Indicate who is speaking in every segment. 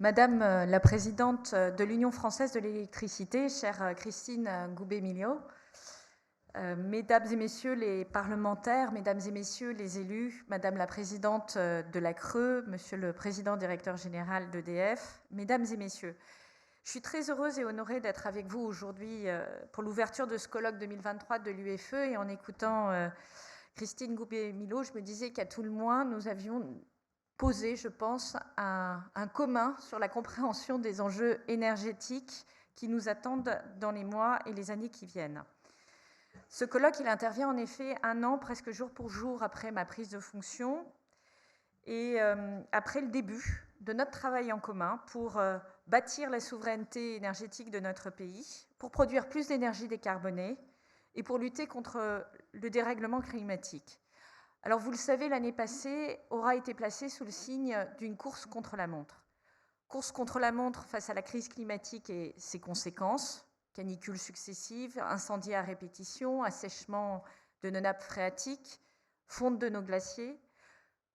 Speaker 1: Madame la présidente de l'Union française de l'électricité, chère Christine Goubet-Millau, mesdames et messieurs les parlementaires, mesdames et messieurs les élus, madame la présidente de la CRE, monsieur le président directeur général d'EDF, mesdames et messieurs, je suis très heureuse et honorée d'être avec vous aujourd'hui pour l'ouverture de ce colloque 2023 de l'UFE, et en écoutant Christine Goubet-Millau, je me disais qu'à tout le moins, nous avions posé, je pense, un commun sur la compréhension des enjeux énergétiques qui nous attendent dans les mois et les années qui viennent. Ce colloque, il intervient en effet un an, presque jour pour jour, après ma prise de fonction et après le début de notre travail en commun pour bâtir la souveraineté énergétique de notre pays, pour produire plus d'énergie décarbonée et pour lutter contre le dérèglement climatique. Alors vous le savez, l'année passée aura été placée sous le signe d'une course contre la montre. Course contre la montre face à la crise climatique et ses conséquences, canicules successives, incendies à répétition, assèchement de nos nappes phréatiques, fonte de nos glaciers.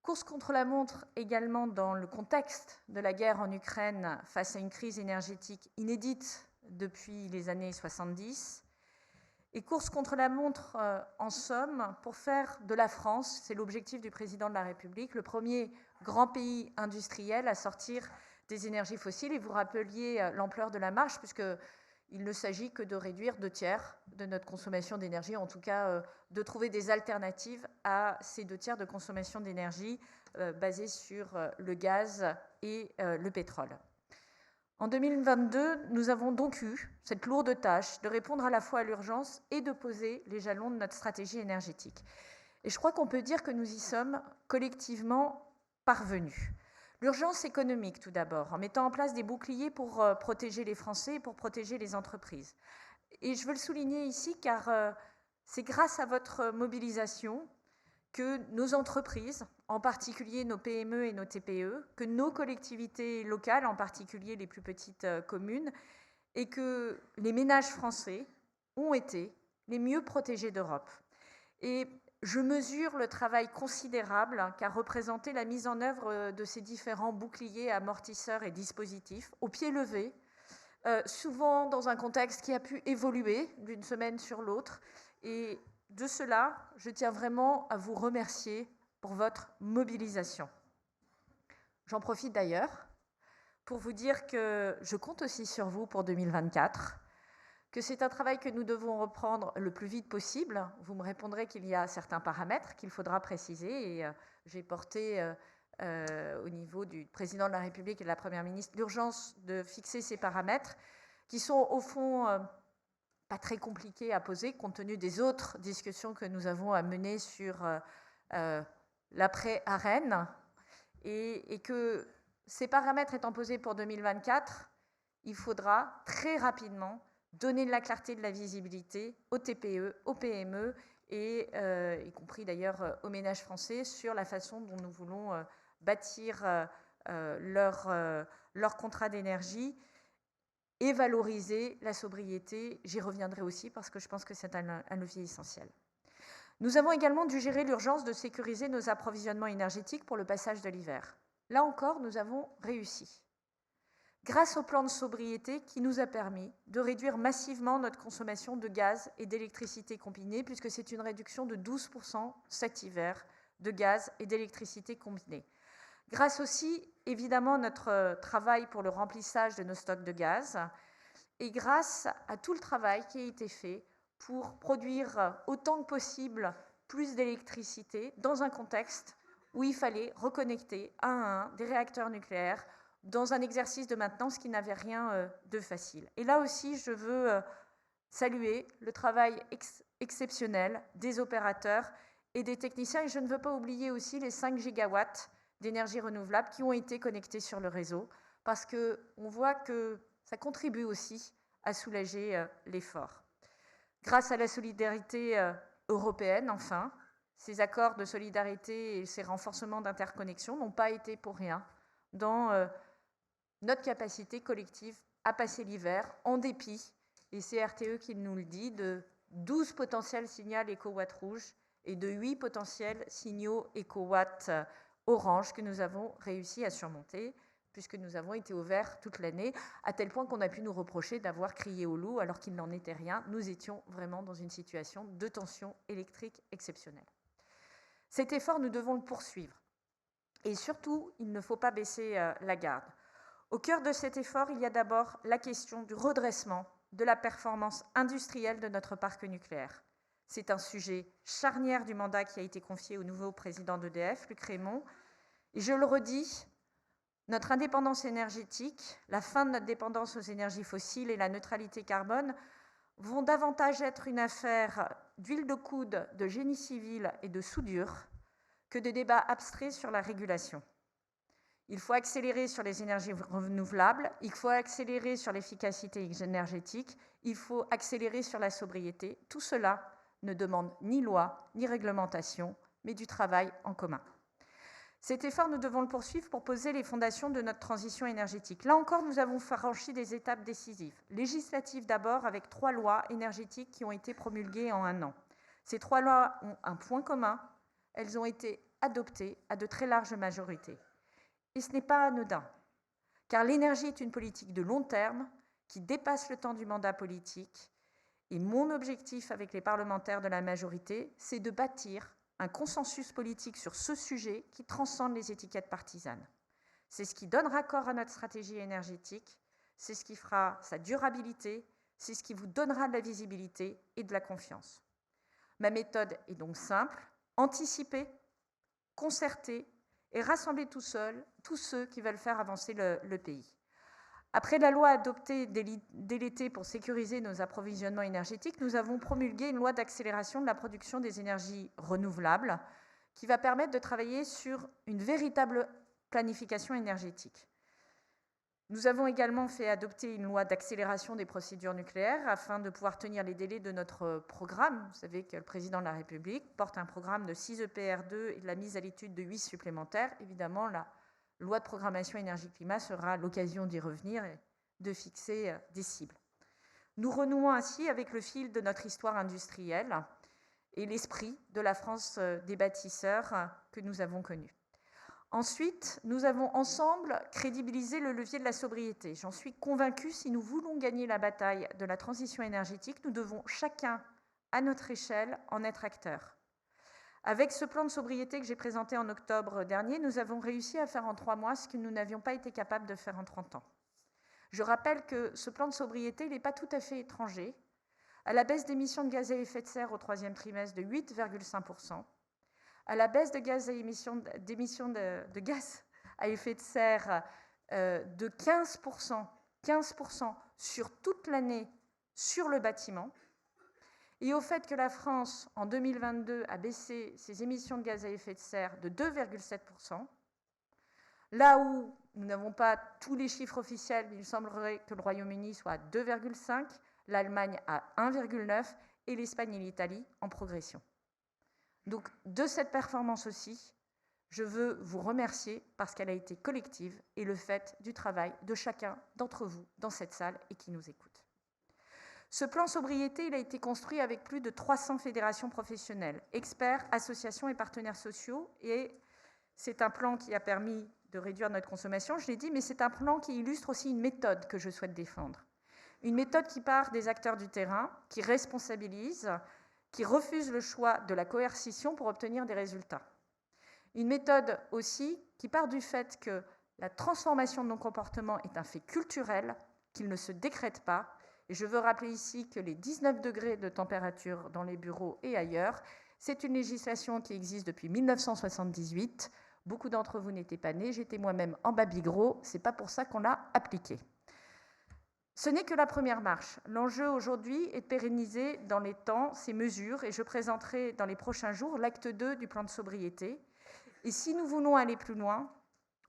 Speaker 1: Course contre la montre également dans le contexte de la guerre en Ukraine face à une crise énergétique inédite depuis les années 70. Et course contre la montre, en somme, pour faire de la France, c'est l'objectif du président de la République, le premier grand pays industriel à sortir des énergies fossiles. Et vous rappeliez l'ampleur de la marche, puisqu'il ne s'agit que de réduire 2/3 de notre consommation d'énergie, en tout cas de trouver des alternatives à ces 2/3 de consommation d'énergie basées sur le gaz et le pétrole. En 2022, nous avons donc eu cette lourde tâche de répondre à la fois à l'urgence et de poser les jalons de notre stratégie énergétique. Et je crois qu'on peut dire que nous y sommes collectivement parvenus. L'urgence économique, tout d'abord, en mettant en place des boucliers pour protéger les Français et pour protéger les entreprises. Et je veux le souligner ici car c'est grâce à votre mobilisation que nos entreprises, en particulier nos PME et nos TPE, que nos collectivités locales, en particulier les plus petites communes, et que les ménages français ont été les mieux protégés d'Europe. Et je mesure le travail considérable qu'a représenté la mise en œuvre de ces différents boucliers, amortisseurs et dispositifs au pied levé, souvent dans un contexte qui a pu évoluer d'une semaine sur l'autre. Et de cela, je tiens vraiment à vous remercier pour votre mobilisation. J'en profite d'ailleurs pour vous dire que je compte aussi sur vous pour 2024, que c'est un travail que nous devons reprendre le plus vite possible. Vous me répondrez qu'il y a certains paramètres qu'il faudra préciser et j'ai porté au niveau du président de la République et de la Première ministre l'urgence de fixer ces paramètres qui sont au fond pas très compliqués à poser compte tenu des autres discussions que nous avons à mener sur l'après-ARENH et que ces paramètres étant posés pour 2024, il faudra très rapidement donner de la clarté, de la visibilité aux TPE, aux PME et y compris d'ailleurs aux ménages français sur la façon dont nous voulons bâtir leur contrat d'énergie et valoriser la sobriété. J'y reviendrai aussi parce que je pense que c'est un levier essentiel. Nous avons également dû gérer l'urgence de sécuriser nos approvisionnements énergétiques pour le passage de l'hiver. Là encore, nous avons réussi. Grâce au plan de sobriété qui nous a permis de réduire massivement notre consommation de gaz et d'électricité combinée, puisque c'est une réduction de 12% cet hiver de gaz et d'électricité combinée. Grâce aussi, évidemment, à notre travail pour le remplissage de nos stocks de gaz et grâce à tout le travail qui a été fait pour produire autant que possible plus d'électricité dans un contexte où il fallait reconnecter un à un des réacteurs nucléaires dans un exercice de maintenance qui n'avait rien de facile. Et là aussi, je veux saluer le travail exceptionnel des opérateurs et des techniciens. Et je ne veux pas oublier aussi les 5 gigawatts d'énergie renouvelable qui ont été connectés sur le réseau, parce qu'on voit que ça contribue aussi à soulager l'effort. Grâce à la solidarité européenne, enfin, ces accords de solidarité et ces renforcements d'interconnexion n'ont pas été pour rien dans notre capacité collective à passer l'hiver, en dépit, et c'est RTE qui nous le dit, de 12 potentiels signaux éco-watts rouges et de 8 potentiels signaux éco-watts orange que nous avons réussi à surmonter. puisque nous avons été ouverts toute l'année, à tel point qu'on a pu nous reprocher d'avoir crié au loup alors qu'il n'en était rien. Nous étions vraiment dans une situation de tension électrique exceptionnelle. Cet effort, nous devons le poursuivre. Et surtout, il ne faut pas baisser la garde. Au cœur de cet effort, il y a d'abord la question du redressement de la performance industrielle de notre parc nucléaire. C'est un sujet charnière du mandat qui a été confié au nouveau président d'EDF, Luc Rémont. Et je le redis, notre indépendance énergétique, la fin de notre dépendance aux énergies fossiles et la neutralité carbone vont davantage être une affaire d'huile de coude, de génie civil et de soudure que de débats abstraits sur la régulation. Il faut accélérer sur les énergies renouvelables, il faut accélérer sur l'efficacité énergétique, il faut accélérer sur la sobriété. Tout cela ne demande ni loi, ni réglementation, mais du travail en commun. Cet effort, nous devons le poursuivre pour poser les fondations de notre transition énergétique. Là encore, nous avons franchi des étapes décisives. Législatives d'abord, avec 3 lois énergétiques qui ont été promulguées en 1 an. Ces 3 lois ont un point commun, elles ont été adoptées à de très larges majorités. Et ce n'est pas anodin, car l'énergie est une politique de long terme qui dépasse le temps du mandat politique. Et mon objectif avec les parlementaires de la majorité, c'est de bâtir un consensus politique sur ce sujet qui transcende les étiquettes partisanes. C'est ce qui donnera corps à notre stratégie énergétique, c'est ce qui fera sa durabilité, c'est ce qui vous donnera de la visibilité et de la confiance. Ma méthode est donc simple, anticiper, concerter et rassembler tous ceux qui veulent faire avancer le pays. Après la loi adoptée dès l'été pour sécuriser nos approvisionnements énergétiques, nous avons promulgué une loi d'accélération de la production des énergies renouvelables qui va permettre de travailler sur une véritable planification énergétique. Nous avons également fait adopter une loi d'accélération des procédures nucléaires afin de pouvoir tenir les délais de notre programme. Vous savez que le président de la République porte un programme de 6 EPR2 et de la mise à l'étude de 8 supplémentaires. Évidemment, la loi de programmation énergie-climat sera l'occasion d'y revenir et de fixer des cibles. Nous renouons ainsi avec le fil de notre histoire industrielle et l'esprit de la France des bâtisseurs que nous avons connu. Ensuite, nous avons ensemble crédibilisé le levier de la sobriété. J'en suis convaincue, si nous voulons gagner la bataille de la transition énergétique, nous devons chacun, à notre échelle, en être acteur. Avec ce plan de sobriété que j'ai présenté en octobre dernier, nous avons réussi à faire en 3 mois ce que nous n'avions pas été capables de faire en 30 ans. Je rappelle que ce plan de sobriété n'est pas tout à fait étranger à la baisse d'émissions de gaz à effet de serre au 3e trimestre de 8,5%, à la baisse d'émissions de gaz à effet de serre de 15% sur toute l'année sur le bâtiment, et au fait que la France, en 2022, a baissé ses émissions de gaz à effet de serre de 2,7%, là où nous n'avons pas tous les chiffres officiels, il semblerait que le Royaume-Uni soit à 2,5%, l'Allemagne à 1,9% et l'Espagne et l'Italie en progression. Donc, de cette performance aussi, je veux vous remercier parce qu'elle a été collective et le fait du travail de chacun d'entre vous dans cette salle et qui nous écoute. Ce plan sobriété, il a été construit avec plus de 300 fédérations professionnelles, experts, associations et partenaires sociaux. Et c'est un plan qui a permis de réduire notre consommation, je l'ai dit, mais c'est un plan qui illustre aussi une méthode que je souhaite défendre. Une méthode qui part des acteurs du terrain, qui responsabilise, qui refuse le choix de la coercition pour obtenir des résultats. Une méthode aussi qui part du fait que la transformation de nos comportements est un fait culturel, qu'il ne se décrète pas. Et je veux rappeler ici que les 19 degrés de température dans les bureaux et ailleurs, c'est une législation qui existe depuis 1978. Beaucoup d'entre vous n'étaient pas nés, j'étais moi-même en Babigros, c'est pas pour ça qu'on l'a appliquée. Ce n'est que la première marche. L'enjeu aujourd'hui est de pérenniser dans les temps ces mesures et je présenterai dans les prochains jours l'acte 2 du plan de sobriété. Et si nous voulons aller plus loin,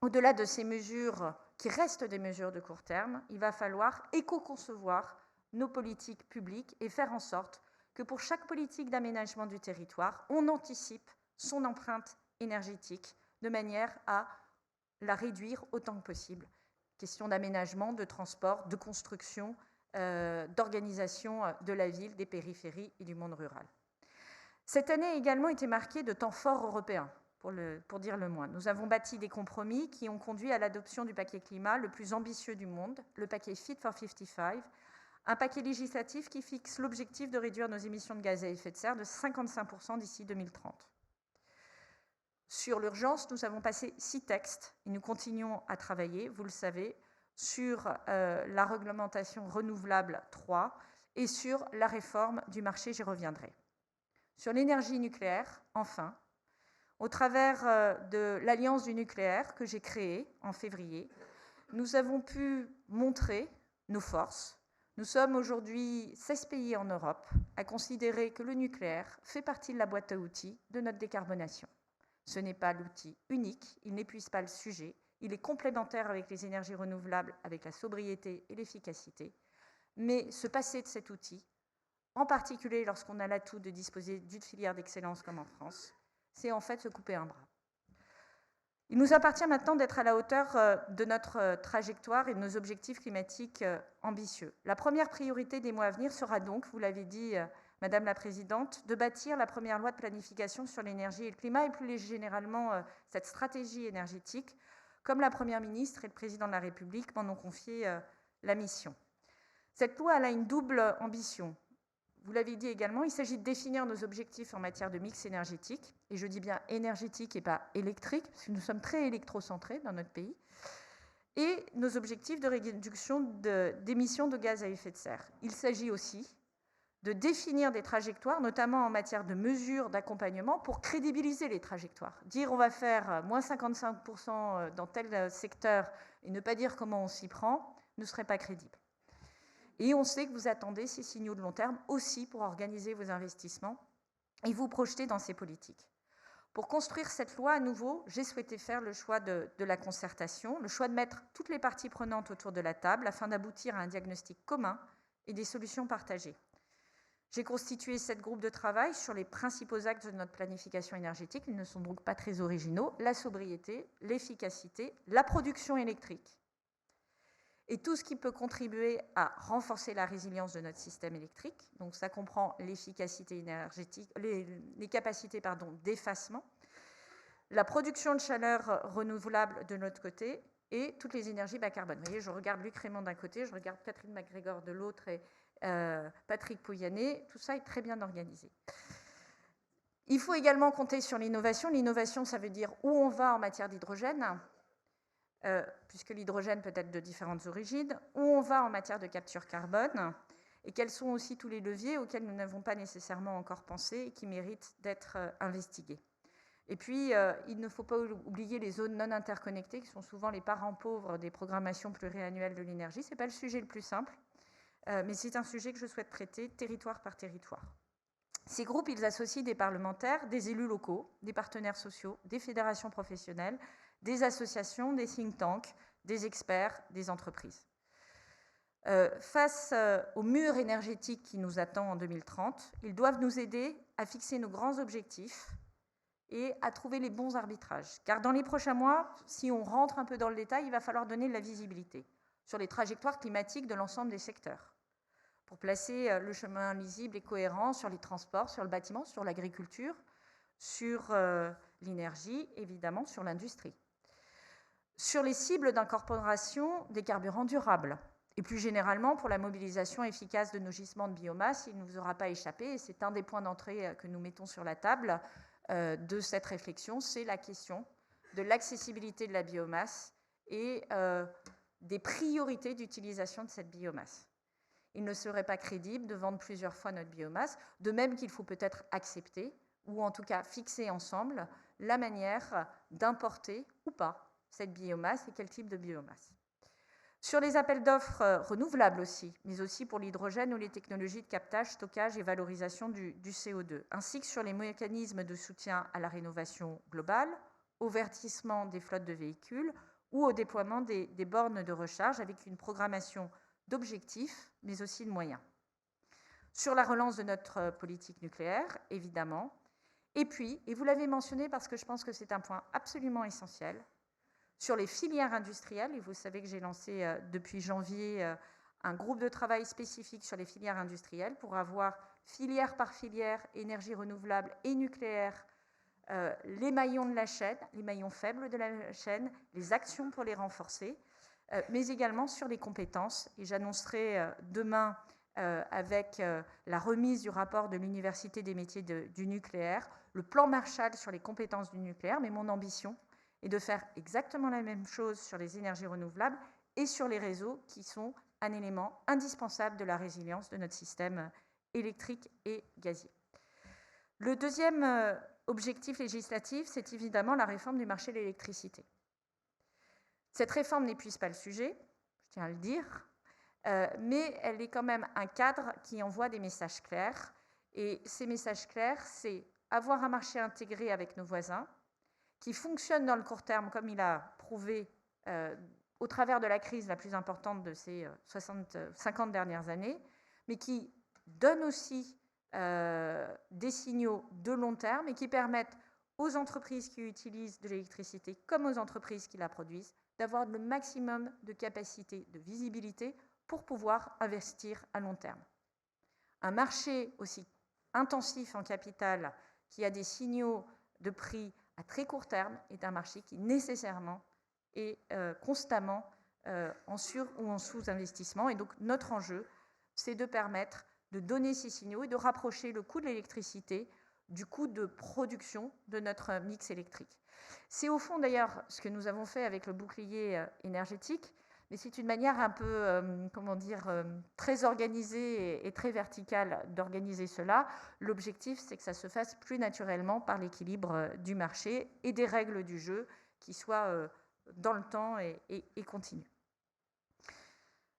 Speaker 1: au-delà de ces mesures qui restent des mesures de court terme, il va falloir éco-concevoir nos politiques publiques et faire en sorte que pour chaque politique d'aménagement du territoire, on anticipe son empreinte énergétique de manière à la réduire autant que possible. Question d'aménagement, de transport, de construction, d'organisation de la ville, des périphéries et du monde rural. Cette année a également été marquée de temps forts européens. pour dire le moins. Nous avons bâti des compromis qui ont conduit à l'adoption du paquet climat le plus ambitieux du monde, le paquet Fit for 55, un paquet législatif qui fixe l'objectif de réduire nos émissions de gaz à effet de serre de 55% d'ici 2030. Sur l'urgence, nous avons passé 6 textes et nous continuons à travailler, vous le savez, sur la réglementation renouvelable 3 et sur la réforme du marché, j'y reviendrai. Sur l'énergie nucléaire, enfin, au travers de l'Alliance du nucléaire que j'ai créée en février, nous avons pu montrer nos forces. Nous sommes aujourd'hui 16 pays en Europe à considérer que le nucléaire fait partie de la boîte à outils de notre décarbonation. Ce n'est pas l'outil unique, il n'épuise pas le sujet, il est complémentaire avec les énergies renouvelables, avec la sobriété et l'efficacité. Mais se passer de cet outil, en particulier lorsqu'on a l'atout de disposer d'une filière d'excellence comme en France, c'est en fait se couper un bras. Il nous appartient maintenant d'être à la hauteur de notre trajectoire et de nos objectifs climatiques ambitieux. La première priorité des mois à venir sera donc, vous l'avez dit, Madame la Présidente, de bâtir la première loi de planification sur l'énergie et le climat et plus généralement cette stratégie énergétique, comme la Première ministre et le Président de la République m'en ont confié la mission. Cette loi elle a une double ambition. Vous l'avez dit également, il s'agit de définir nos objectifs en matière de mix énergétique, et je dis bien énergétique et pas électrique, parce que nous sommes très électrocentrés dans notre pays, et nos objectifs de réduction d'émissions de gaz à effet de serre. Il s'agit aussi de définir des trajectoires, notamment en matière de mesures d'accompagnement, pour crédibiliser les trajectoires. Dire on va faire moins 55% dans tel secteur et ne pas dire comment on s'y prend ne serait pas crédible. Et on sait que vous attendez ces signaux de long terme aussi pour organiser vos investissements et vous projeter dans ces politiques. Pour construire cette loi, à nouveau, j'ai souhaité faire le choix de la concertation, le choix de mettre toutes les parties prenantes autour de la table afin d'aboutir à un diagnostic commun et des solutions partagées. J'ai constitué 7 groupes de travail sur les principaux axes de notre planification énergétique. Ils ne sont donc pas très originaux. La sobriété, l'efficacité, la production électrique. Et tout ce qui peut contribuer à renforcer la résilience de notre système électrique. Donc ça comprend l'efficacité énergétique, les capacités d'effacement, la production de chaleur renouvelable de notre côté et toutes les énergies bas carbone. Vous voyez, je regarde Luc Rémond d'un côté, je regarde Catherine MacGregor de l'autre et Patrick Pouyanné. Tout ça est très bien organisé. Il faut également compter sur l'innovation. L'innovation, ça veut dire où on va en matière d'hydrogène, puisque l'hydrogène peut être de différentes origines, où on va en matière de capture carbone, et quels sont aussi tous les leviers auxquels nous n'avons pas nécessairement encore pensé et qui méritent d'être investigués. Et puis, il ne faut pas oublier les zones non interconnectées, qui sont souvent les parents pauvres des programmations pluriannuelles de l'énergie. Ce n'est pas le sujet le plus simple, mais c'est un sujet que je souhaite traiter territoire par territoire. Ces groupes, ils associent des parlementaires, des élus locaux, des partenaires sociaux, des fédérations professionnelles, des associations, des think tanks, des experts, des entreprises. Face au mur énergétique qui nous attend en 2030, ils doivent nous aider à fixer nos grands objectifs et à trouver les bons arbitrages. Car dans les prochains mois, si on rentre un peu dans le détail, il va falloir donner de la visibilité sur les trajectoires climatiques de l'ensemble des secteurs, pour placer le chemin lisible et cohérent sur les transports, sur le bâtiment, sur l'agriculture, sur l'énergie, évidemment, sur l'industrie. Sur les cibles d'incorporation des carburants durables, et plus généralement pour la mobilisation efficace de nos gisements de biomasse, il ne vous aura pas échappé, et c'est un des points d'entrée que nous mettons sur la table de cette réflexion, c'est la question de l'accessibilité de la biomasse et des priorités d'utilisation de cette biomasse. Il ne serait pas crédible de vendre plusieurs fois notre biomasse, de même qu'il faut peut-être accepter, ou en tout cas fixer ensemble, la manière d'importer ou pas cette biomasse et quel type de biomasse. Sur les appels d'offres renouvelables aussi, mais aussi pour l'hydrogène ou les technologies de captage, stockage et valorisation du CO2, ainsi que sur les mécanismes de soutien à la rénovation globale, au verdissement des flottes de véhicules ou au déploiement des bornes de recharge avec une programmation d'objectifs, mais aussi de moyens. Sur la relance de notre politique nucléaire, évidemment. Et puis, et vous l'avez mentionné parce que je pense que c'est un point absolument essentiel, sur les filières industrielles, et vous savez que j'ai lancé depuis janvier un groupe de travail spécifique sur les filières industrielles pour avoir filière par filière, énergie renouvelable et nucléaire, les maillons de la chaîne, les maillons faibles de la chaîne, les actions pour les renforcer, mais également sur les compétences. Et j'annoncerai demain, avec la remise du rapport de l'Université des métiers du nucléaire, le plan Marshall sur les compétences du nucléaire, mais mon ambition est de faire exactement la même chose sur les énergies renouvelables et sur les réseaux qui sont un élément indispensable de la résilience de notre système électrique et gazier. Le deuxième objectif législatif, c'est évidemment la réforme du marché de l'électricité. Cette réforme n'épuise pas le sujet, je tiens à le dire, mais elle est quand même un cadre qui envoie des messages clairs. Et ces messages clairs, c'est avoir un marché intégré avec nos voisins, qui fonctionne dans le court terme, comme il a prouvé au travers de la crise la plus importante de ces 50 dernières années, mais qui donne aussi des signaux de long terme et qui permettent aux entreprises qui utilisent de l'électricité comme aux entreprises qui la produisent d'avoir le maximum de capacité, de visibilité pour pouvoir investir à long terme. Un marché aussi intensif en capital qui a des signaux de prix à très court terme est un marché qui nécessairement est constamment en sur- ou en sous-investissement. Et donc notre enjeu, c'est de permettre de donner ces signaux et de rapprocher le coût de l'électricité du coût de production de notre mix électrique. C'est au fond d'ailleurs ce que nous avons fait avec le bouclier énergétique, mais c'est une manière un peu, très organisée et très verticale d'organiser cela. L'objectif, c'est que ça se fasse plus naturellement par l'équilibre du marché et des règles du jeu qui soient dans le temps et continues.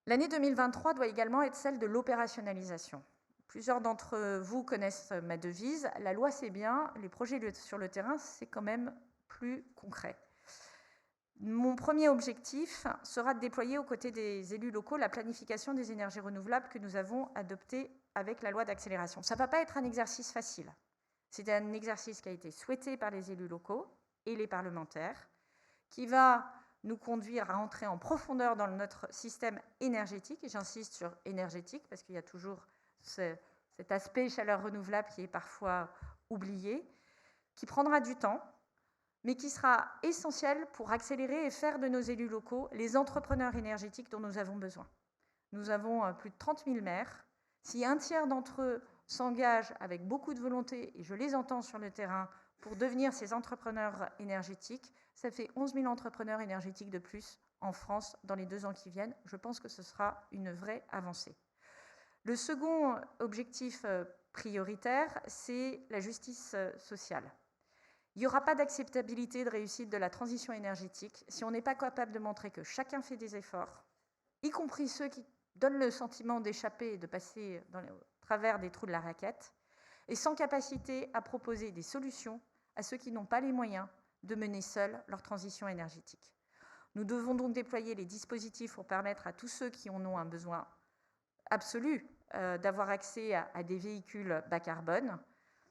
Speaker 1: L'année 2023 doit également être celle de l'opérationnalisation. Plusieurs d'entre vous connaissent ma devise. La loi, c'est bien. Les projets sur le terrain, c'est quand même plus concret. Mon premier objectif sera de déployer aux côtés des élus locaux la planification des énergies renouvelables que nous avons adoptée avec la loi d'accélération. Ça ne va pas être un exercice facile. C'est un exercice qui a été souhaité par les élus locaux et les parlementaires, qui va nous conduire à entrer en profondeur dans notre système énergétique, et j'insiste sur énergétique parce qu'il y a toujours cet aspect chaleur renouvelable qui est parfois oublié, qui prendra du temps, mais qui sera essentiel pour accélérer et faire de nos élus locaux les entrepreneurs énergétiques dont nous avons besoin. Nous avons plus de 30 000 maires. Si un tiers d'entre eux s'engagent avec beaucoup de volonté, et je les entends sur le terrain, pour devenir ces entrepreneurs énergétiques, ça fait 11 000 entrepreneurs énergétiques de plus en France dans les 2 ans qui viennent. Je pense que ce sera une vraie avancée. Le second objectif prioritaire, c'est la justice sociale. Il n'y aura pas d'acceptabilité de réussite de la transition énergétique si on n'est pas capable de montrer que chacun fait des efforts, y compris ceux qui donnent le sentiment d'échapper et de passer au travers des trous de la raquette, et sans capacité à proposer des solutions à ceux qui n'ont pas les moyens de mener seuls leur transition énergétique. Nous devons donc déployer les dispositifs pour permettre à tous ceux qui en ont un besoin absolu d'avoir accès à des véhicules bas carbone.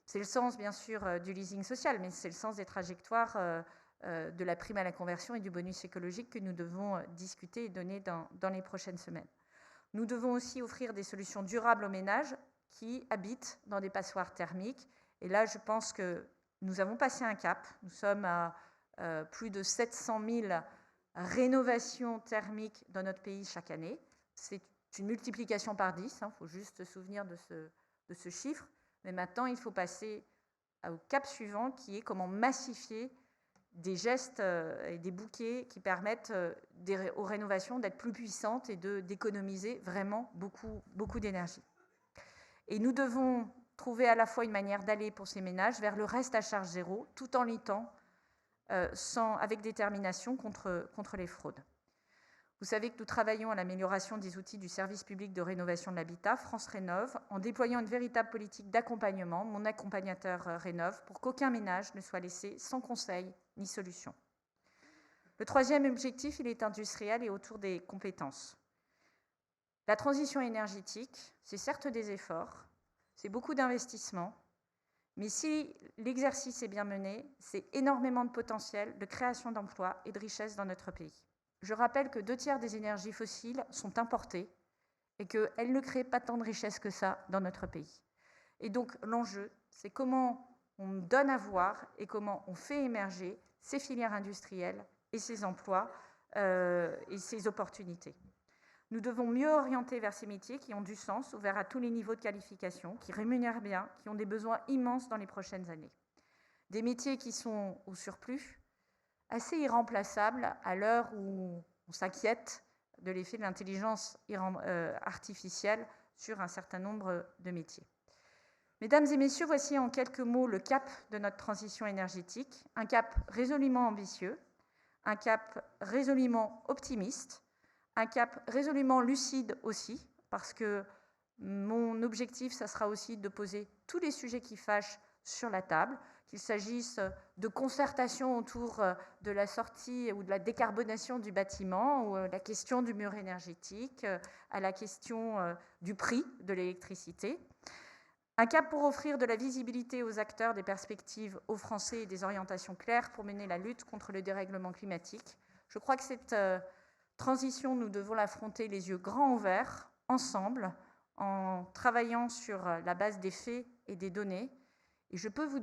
Speaker 1: C'est le sens, bien sûr, du leasing social, mais c'est le sens des trajectoires de la prime à la conversion et du bonus écologique que nous devons discuter et donner dans les prochaines semaines. Nous devons aussi offrir des solutions durables aux ménages qui habitent dans des passoires thermiques. Et là, je pense que nous avons passé un cap. Nous sommes à plus de 700 000 rénovations thermiques dans notre pays chaque année. C'est une multiplication par 10, il faut juste se souvenir de ce chiffre. Mais maintenant, il faut passer au cap suivant qui est comment massifier des gestes et des bouquets qui permettent aux rénovations d'être plus puissantes et d'économiser vraiment beaucoup d'énergie. Et nous devons trouver à la fois une manière d'aller pour ces ménages vers le reste à charge zéro, tout en luttant avec détermination contre les fraudes. Vous savez que nous travaillons à l'amélioration des outils du service public de rénovation de l'habitat, France Rénov', en déployant une véritable politique d'accompagnement, mon accompagnateur Rénov', pour qu'aucun ménage ne soit laissé sans conseil ni solution. Le troisième objectif, il est industriel et autour des compétences. La transition énergétique, c'est certes des efforts, c'est beaucoup d'investissements, mais si l'exercice est bien mené, c'est énormément de potentiel de création d'emplois et de richesses dans notre pays. Je rappelle que 2/3 des énergies fossiles sont importées et qu'elles ne créent pas tant de richesses que ça dans notre pays. Et donc l'enjeu, c'est comment on donne à voir et comment on fait émerger ces filières industrielles et ces emplois et ces opportunités. Nous devons mieux orienter vers ces métiers qui ont du sens, ouverts à tous les niveaux de qualification, qui rémunèrent bien, qui ont des besoins immenses dans les prochaines années. Des métiers qui sont au surplus, assez irremplaçables à l'heure où on s'inquiète de l'effet de l'intelligence artificielle sur un certain nombre de métiers. Mesdames et messieurs, voici en quelques mots le cap de notre transition énergétique, un cap résolument ambitieux, un cap résolument optimiste, un cap résolument lucide aussi, parce que mon objectif, ça sera aussi de poser tous les sujets qui fâchent sur la table, qu'il s'agisse de concertation autour de la sortie ou de la décarbonation du bâtiment, ou la question du mur énergétique, à la question du prix de l'électricité. Un cap pour offrir de la visibilité aux acteurs, des perspectives aux Français et des orientations claires pour mener la lutte contre le dérèglement climatique. Je crois que cette transition, nous devons l'affronter les yeux grands ouverts, ensemble, en travaillant sur la base des faits et des données. Et je peux vous